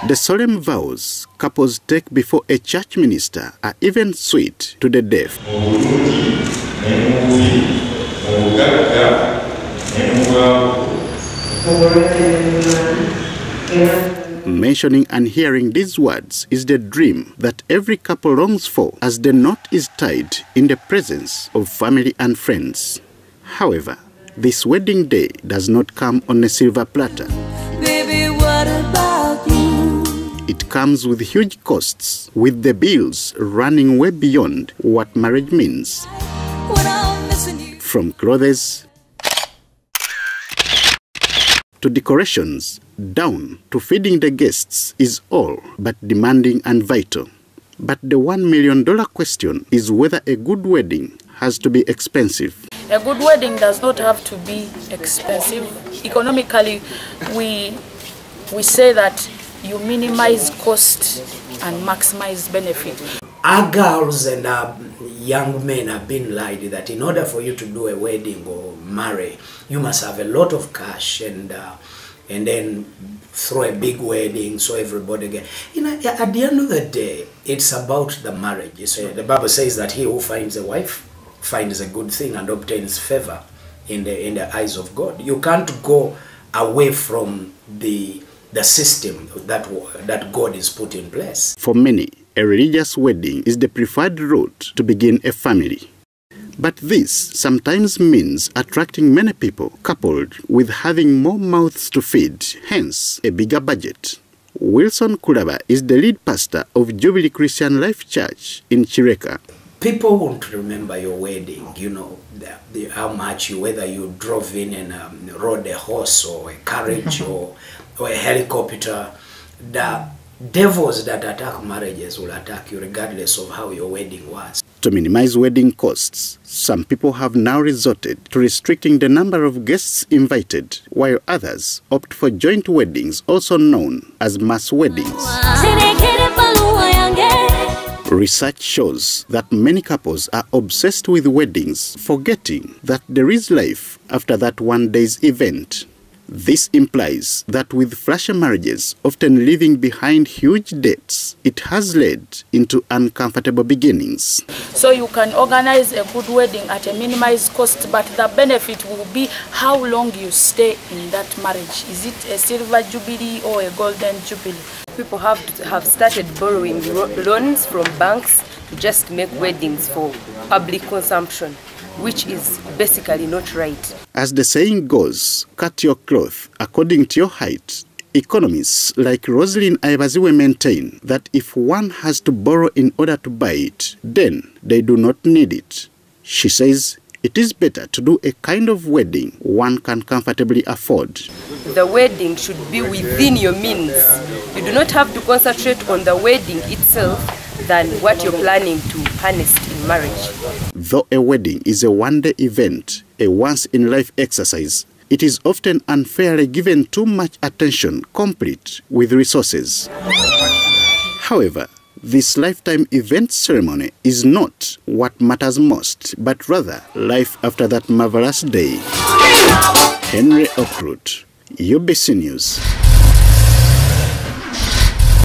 The solemn vows couples take before a church minister are even sweet to the deaf. Mentioning and hearing these words is the dream that every couple longs for as the knot is tied in the presence of family and friends. However, this wedding day does not come on a silver platter. Baby, what about you? It comes with huge costs, with the bills running way beyond what marriage means. From clothes to decorations, down to feeding the guests is all but demanding and vital. But the $1 million question is whether a good wedding has to be expensive. A good wedding does not have to be expensive. Economically, we say that you minimize cost and maximize benefit. Our girls and our young men have been lied that in order for you to do a wedding or marry, you must have a lot of cash and then throw a big wedding so everybody get. At the end of the day, it's about the marriage. So the Bible says that he who finds a wife finds a good thing and obtains favor in the eyes of God. You can't go away from the system that God is put in place. For many, a religious wedding is the preferred route to begin a family. But this sometimes means attracting many people, coupled with having more mouths to feed, hence a bigger budget. Wilson Kulaba is the lead pastor of Jubilee Christian Life Church in Chireka. People won't remember your wedding, how much whether you drove in and rode a horse or a carriage or a helicopter. The devils that attack marriages will attack you regardless of how your wedding was. To minimize wedding costs, some people have now resorted to restricting the number of guests invited, while others opt for joint weddings, also known as mass weddings. Research shows that many couples are obsessed with weddings, forgetting that there is life after that one day's event. This implies that with flashy marriages often leaving behind huge debts, it has led into uncomfortable beginnings. So you can organize a good wedding at a minimized cost, but the benefit will be how long you stay in that marriage. Is it a silver jubilee or a golden jubilee? People have started borrowing loans from banks to just make weddings for public consumption, which is basically not right. As the saying goes, cut your cloth according to your height. Economists like Rosalind Aibaziwe maintain that if one has to borrow in order to buy it, then they do not need it. She says it is better to do a kind of wedding one can comfortably afford. The wedding should be within your means. You do not have to concentrate on the wedding itself than what you're planning to harness in marriage. Though a wedding is a one-day event, a once-in-life exercise, it is often unfairly given too much attention, complete with resources. However, this lifetime event ceremony is not what matters most, but rather life after that marvelous day. Henry Okurut, UBC News.